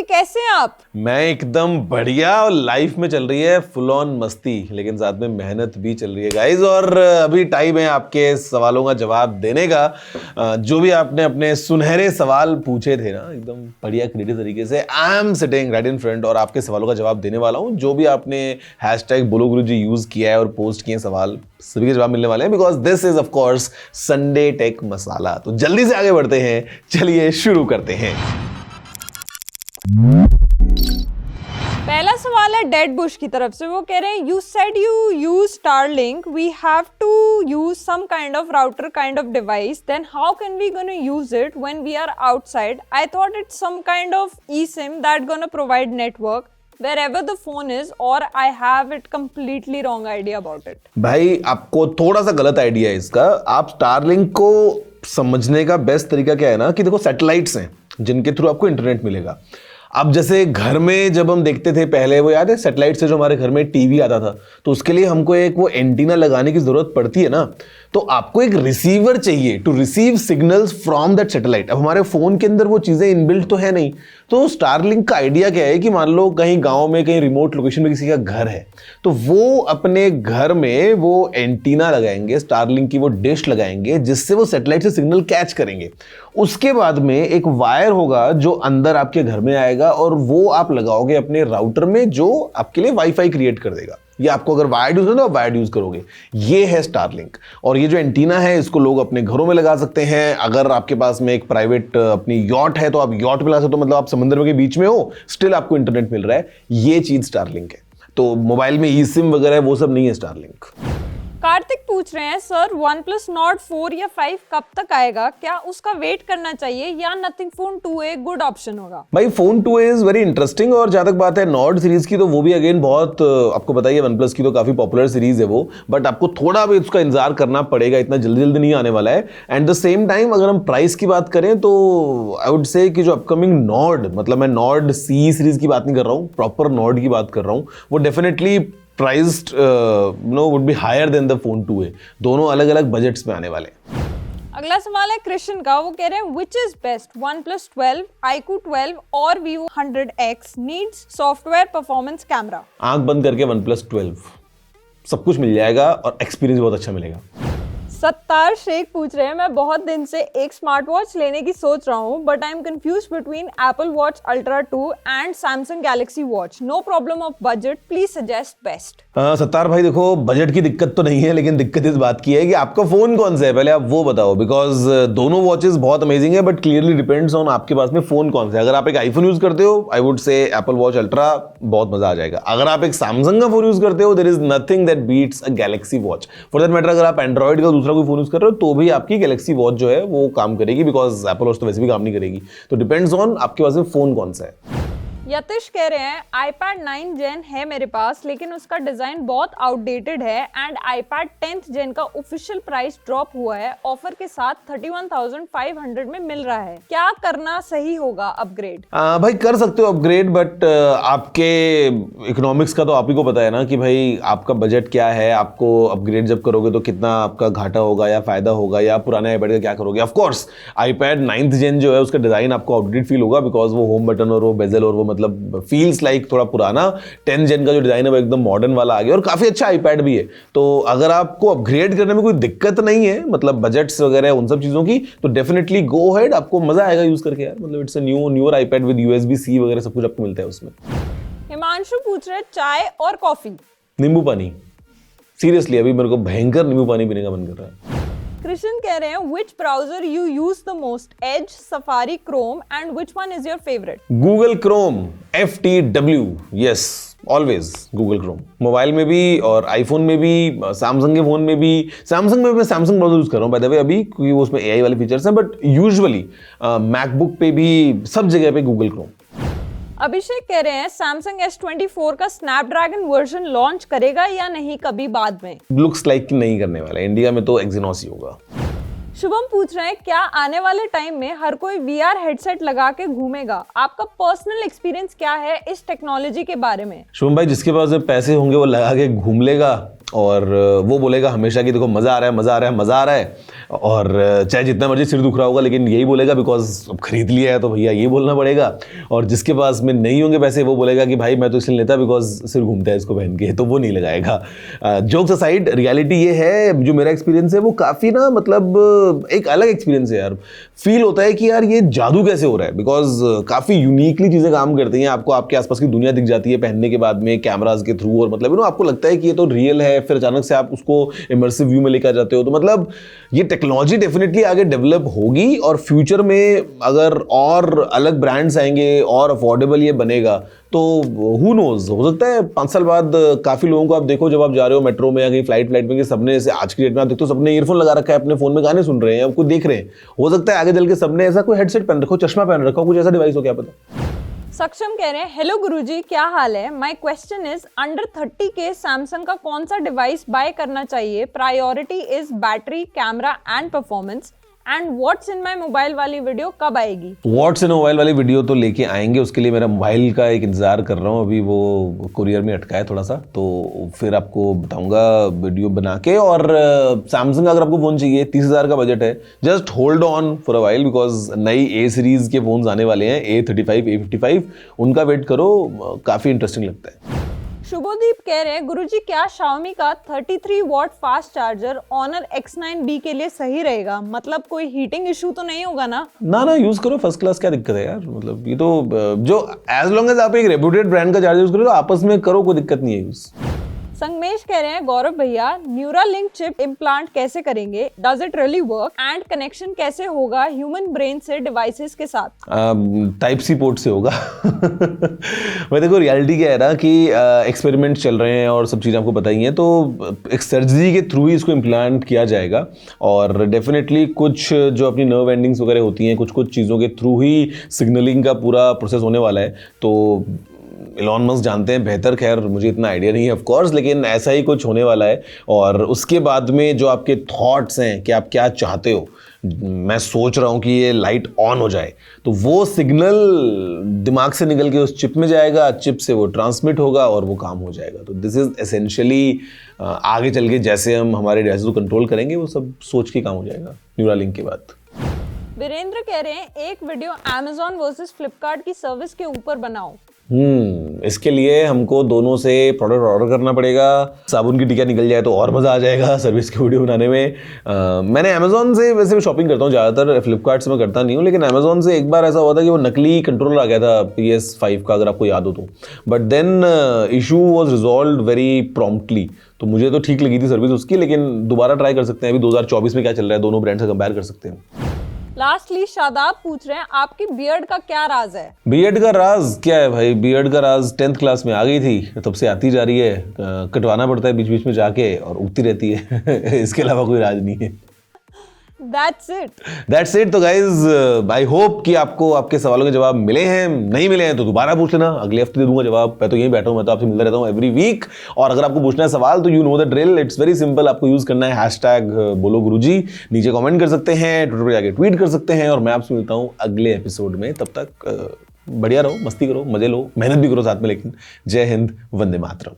कैसे हैं आप? मैं एकदम बढ़िया और लाइफ में चल रही है फुल ऑन मस्ती, लेकिन साथ में मेहनत भी चल रही है गाइस। और अभी टाइम है आपके सवालों का जवाब देने का। जो भी आपने अपने सुनहरे सवाल पूछे थे ना, एकदम बढ़िया क्रिएटिव तरीके से I am sitting right in front और आपके सवालों का जवाब देने वाला हूँ। जो भी आपने हैशटैग बोलो गुरुजी यूज किया है और पोस्ट किए सवाल, सभी के जवाब मिलने वाले हैं, because this is of course Sunday tech Masala. तो जल्दी से आगे बढ़ते हैं, चलिए शुरू करते हैं। पहला सवाल है डेड बुश की तरफ से। वो कह रहे हैं you said you use Starlink, we have to use some kind of router kind of device, then how can we gonna use it when we are outside? I thought it's some kind of eSIM that gonna provide network wherever the phone is, or I have it completely wrong idea about it. भाई आपको थोड़ा सा गलत idea है इसका। आप Starlink को समझने का बेस्ट तरीका क्या है ना कि देखो, सैटेलाइट्स हैं जिनके थ्रू आपको इंटरनेट मिलेगा। अब जैसे घर में जब हम देखते थे पहले, वो याद है सैटेलाइट से जो हमारे घर में टीवी आता था, तो उसके लिए हमको एक वो एंटीना लगाने की जरूरत पड़ती है ना, तो आपको एक रिसीवर चाहिए to receive signals from that satellite. अब हमारे फोन के अंदर वो चीजें इनबिल्ट तो है नहीं। तो स्टारलिंक का आइडिया क्या है कि मान लो कहीं गांव में, कहीं रिमोट लोकेशन में किसी का घर है, तो वो अपने घर में वो एंटीना लगाएंगे, स्टारलिंक की वो डिश लगाएंगे, जिससे वो सैटेलाइट से सिग्नल कैच करेंगे। उसके बाद में एक वायर होगा जो अंदर आपके घर में आएगा और वो आप लगाओगे अपने राउटर में, जो आपके लिए वाईफाई क्रिएट कर देगा। या आपको अगर वायर्ड यूज है तो आप वायर्ड यूज करोगे। ये है स्टारलिंक। और ये जो एंटीना है, इसको लोग अपने घरों में लगा सकते हैं। अगर आपके पास में एक प्राइवेट अपनी यॉट है तो आप यॉट में लगा सकते हो, मतलब आप समंदर के बीच में हो, स्टिल आपको इंटरनेट मिल रहा है। ये चीज स्टारलिंक है। तो मोबाइल में eSIM वगैरह वो सब नहीं है स्टारलिंक। कार्तिक पूछ रहे हैं सर OnePlus Nord 4 या 5 कब तक आएगा? क्या उसका वेट करना चाहिए या Nothing Phone 2A good option होगा? भाई phone 2A is very interesting. और जहां तक बात है नॉर्ड सीरीज की, तो वो भी अगेन बहुत आपको बताइए, OnePlus की तो काफी पॉपुलर सीरीज है वो, बट आपको थोड़ा भी उसका इंतजार करना पड़ेगा, इतना जल्दी जल्दी नहीं आने वाला है। एंड द सेम टाइम अगर हम प्राइस की बात करें तो आई वुड से कि जो अपकमिंग नॉर्ड, मतलब मैं नॉर्ड सी सीरीज की बात नहीं कर रहा हूँ, प्रॉपर नॉर्ड की बात कर रहा हूँ, वो definitely priced would be higher than the phone 2A। दोनों अलग अलग बजट्स में आने वाले। अगला सवाल है कृष्ण का। वो कह रहे हैं which is best, OnePlus 12, iQOO 12 और Vivo 100X needs software performance camera? आंख बंद करके OnePlus 12, सब कुछ मिल जाएगा और एक्सपीरियंस बहुत अच्छा मिलेगा। सत्तार शेख पूछ रहे हैं मैं बहुत दिन से एक स्मार्ट वॉच लेने की सोच रहा हूँ, but I am confuse between Apple Watch Ultra 2 and Samsung Galaxy Watch. No problem of budget, please suggest best. Sattar भाई देखो, बजट की दिक्कत तो नहीं है, लेकिन दिक्कत इस बात की है कि आपका फोन कौन सा है, पहले आप वो बताओ। बिकॉज दोनों वॉचेस बहुत अमेजिंग है, बट क्लियरली डिपेंड्स ऑन आपके पास में फोन कौन सा है। अगर आप एक आईफोन यूज करते हो, I would say Apple Watch Ultra बहुत मजा आ जाएगा। अगर आप एक Samsung का फोन यूज करते हो, there is nothing that beats a Galaxy Watch। For that matter अगर आप एंड्रॉइड का दूसरा कोई फोन यूज कर रहे हो तो भी आपकी Galaxy Watch जो है वो काम करेगी, बिकॉज Apple Watch तो वैसे भी काम नहीं करेगी। तो डिपेंड्स ऑन आपके पास में फोन कौन सा है। यतिश कह रहे हैं iPad 9 Gen है मेरे पास, लेकिन उसका डिजाइन बहुत आउटडेटेड है एंड iPad 10th Gen का ऑफिशियल प्राइस ड्रॉप हुआ है, ऑफर के साथ 31,500 में मिल रहा है। क्या करना सही होगा अपग्रेड? भाई कर सकते हो अपग्रेड, बट आपके इकोनॉमिक्स का तो आप ही को पता है ना कि भाई आपका बजट क्या है। आपको अपग्रेड जब करोगे तो कितना आपका घाटा होगा या फायदा होगा, या पुराने iPad का क्या करोगे। Of course iPad 9th Gen जो है उसका डिजाइन आपको आउटडेटेड फील होगा, बिकॉज वो होम बटन और वो बेजल और वो मतलब फील्स लाइक थोड़ा पुराना। 10th Gen का जो डिजाइन है वो एकदम मॉडर्न वाला आ गया और काफी अच्छा iPad भी है। तो अगर आपको अपग्रेड करने में कोई दिक्कत नहीं है, मतलब बजट्स वगैरह उन सब चीजों की, तो डेफिनेटली गो अहेड, आपको मजा आएगा यूज करके यार। मतलब it's a newer iPad with USB-C वगैरह सब कुछ आपको मिलता है उसमें। हिमांशु पूछ रहे चाय और कॉफी? नींबू पानी, सीरियसली अभी मेरे को भयंकर नींबू पानी पीने का मन कर रहा है। कृष्ण कह रहे हैं which browser you use the most, Edge, Safari, Chrome and which one is your favorite? Google Chrome, FTW, yes, always Google Chrome। Mobile में भी और आईफोन में भी, सैमसंग के फोन में भी। सैमसंग में मैं सैमसंग ब्राउजर यूज कर रहा हूँ बाय द वे अभी, क्योंकि वो उसमें AI वाले फीचर्स हैं, बट यूजुअली मैकबुक पे भी सब जगह पे Google Chrome। अभिषेक कह रहे हैं Samsung S24 का स्नैपड्रैगन वर्जन लॉन्च करेगा या नहीं कभी बाद में? लुक्स लाइक नहीं करने वाला है, इंडिया में तो Exynos ही होगा। शुभम पूछ रहे हैं क्या आने वाले टाइम में हर कोई VR हेडसेट लगा के घूमेगा? आपका पर्सनल एक्सपीरियंस क्या है इस टेक्नोलॉजी के बारे में? शुभम भाई, जिसके पास पैसे होंगे वो लगा के घूम लेगा, और वो बोलेगा हमेशा कि देखो मज़ा आ रहा है, मज़ा आ रहा है, मज़ा आ रहा है, और चाहे जितना मर्जी सिर दुख रहा होगा लेकिन यही बोलेगा बिकॉज अब खरीद लिया है तो भैया ये बोलना पड़ेगा। और जिसके पास में नहीं होंगे पैसे वो बोलेगा कि भाई मैं तो इसलिए लेता बिकॉज सिर घूमता है इसको पहन के, तो वो नहीं लगाएगा। जोक्स असाइड, रियलिटी ये है, जो मेरा एक्सपीरियंस है वो काफ़ी ना मतलब एक अलग एक्सपीरियंस है यार। फील होता है कि यार ये जादू कैसे हो रहा है, बिकॉज काफ़ी यूनिकली चीज़ें काम करती हैं। आपको आपके आसपास की दुनिया दिख जाती है पहनने के बाद में कैमराज के थ्रू, और मतलब आपको लगता है कि ये तो रियल है, फिर अचानक से आप उसको इमर्सिव व्यू में लेकर जाते हो। तो मतलब ये टेक्नोलॉजी डेफिनेटली आगे डेवलप होगी, और फ्यूचर में अगर और अलग ब्रांड्स आएंगे और अफोर्डेबल ये बनेगा तो हु नोज, हो सकता है 5 साल बाद काफ़ी लोगों को आप देखो जब आप जा रहे हो मेट्रो में या कहीं फ्लाइट में कि सबने, जैसे आज की डेट में आप देखते हो सबने ईयरफोन लगा रखा है, अपने फोन में गाने सुन रहे हैं, आपको देख रहे हैं। हो सकता है आगे चल के सबने ऐसा कोई हेडसेट पहन रखो, चश्मा पहन रखो, कुछ ऐसा डिवाइस हो, क्या पता। सक्षम कह रहे हैं हेलो गुरुजी, क्या हाल है? माय क्वेश्चन इज अंडर 30 के सैमसंग का कौन सा डिवाइस बाय करना चाहिए? Priority is battery, camera and performance, and what's in my mobile वाली वीडियो कब आएगी? व्हाट्स इन मोबाइल वाली वीडियो तो लेके आएंगे, उसके लिए मेरा मोबाइल का एक इंतजार कर रहा हूँ, अभी वो कुरियर में अटका है थोड़ा सा, तो फिर आपको बताऊंगा वीडियो बना के। और सैमसंग अगर आपको फ़ोन चाहिए, 30,000 का बजट है, just hold on for a while because नई ए सीरीज़ के फ़ोन्स आने वाले हैं, A35, A55, उनका वेट करो, काफ़ी इंटरेस्टिंग लगता है। शुभोदीप कह रहे हैं गुरुजी क्या Xiaomi का 33 watt fast charger Honor X9B के लिए सही रहेगा? मतलब कोई हीटिंग इशू तो नहीं होगा ना? ना यूज करो, फर्स्ट क्लास, क्या दिक्कत है यार। मतलब ये तो जो एज लॉन्ग एज आप एक रेप्यूटेड ब्रांड का चार्जर यूज करो तो आपस में करो, कोई दिक्कत नहीं है यूज। संगमेश कह रहे हैं गौरव भैया न्यूरालिंक चिप इम्प्लांट कैसे करेंगे? Does it really work? And connection कैसे होगा ह्यूमन ब्रेन से डिवाइसेस के साथ? टाइप सी पोर्ट से होगा। मैं देखो रियलिटी क्या है ना कि एक्सपेरिमेंट चल रहे हैं और सब चीज़ें आपको बताई हैं, तो एक सर्जरी के थ्रू ही इसको इम्प्लांट किया जाएगा, और डेफिनेटली कुछ जो अपनी नर्व एंडिंग्स वगैरह होती हैं, कुछ चीज़ों के थ्रू ही सिग्नलिंग का पूरा प्रोसेस होने वाला है। तो एलॉन मस्क जानते हैं बेहतर, खैर मुझे इतना आइडिया नहीं है ऑफ कोर्स, लेकिन ऐसा ही कुछ होने वाला है। और उसके बाद में जो आपके थॉट्स हैं कि आप क्या चाहते हो, मैं सोच रहा हूँ कि ये लाइट ऑन हो जाए, तो वो सिग्नल दिमाग से निकल के उस चिप में जाएगा, चिप से वो ट्रांसमिट होगा और वो काम हो जाएगा। तो दिस इज एसेंशियली आगे चल के जैसे हम हमारे डिवाइस को कंट्रोल करेंगे वो सब सोच के काम हो जाएगा न्यूरालिंक के बाद। वीरेंद्र कह रहे हैं एक वीडियो Amazon वर्सेस फ्लिपकार्ट की सर्विस के ऊपर बनाओ। इसके लिए हमको दोनों से प्रोडक्ट ऑर्डर करना पड़ेगा, साबुन की टिक्का निकल जाए तो और मज़ा आ जाएगा सर्विस की वीडियो बनाने में। मैंने अमेजोन से वैसे भी शॉपिंग करता हूँ ज़्यादातर, फ्लिपकार्ट से मैं करता नहीं हूँ, लेकिन अमेजोन से एक बार ऐसा हुआ था कि वो नकली कंट्रोलर आ गया था PS5 का, अगर आपको याद हो तो, but then issue was resolve very promptly, तो मुझे तो ठीक लगी थी सर्विस उसकी, लेकिन दोबारा ट्राई कर सकते हैं। अभी 2024 में क्या चल रहा है, दोनों ब्रांड से कंपेयर कर सकते हैं। लास्टली शादाब पूछ रहे हैं आपकी बियर्ड का क्या राज है? बियर्ड का राज क्या है भाई, बियर्ड का राज 10th क्लास में आ गई थी, तब से आती जा रही है, कटवाना पड़ता है बीच बीच में जाके और उगती रहती है। इसके अलावा कोई राज नहीं है। That's it। तो गाइज आई होप कि आपको आपके सवालों के जवाब मिले हैं, नहीं मिले हैं तो दोबारा पूछ लेना, अगले हफ्ते दे दूंगा जवाब। मैं तो यहीं बैठा हूं, मैं तो आपसे मिलता रहता हूं एवरी वीक। और अगर आपको पूछना है सवाल तो you know the drill, it's very simple, आपको यूज करना है हैशटैग बोलो गुरुजी, नीचे कमेंट कर सकते हैं, ट्विटर पर जाके ट्वीट कर सकते हैं, और मैं आपसे मिलता हूं अगले एपिसोड में। तब तक बढ़िया रहो, मस्ती करो, मजे लो, मेहनत भी करो साथ में, लेकिन जय हिंद, वंदे मातरम।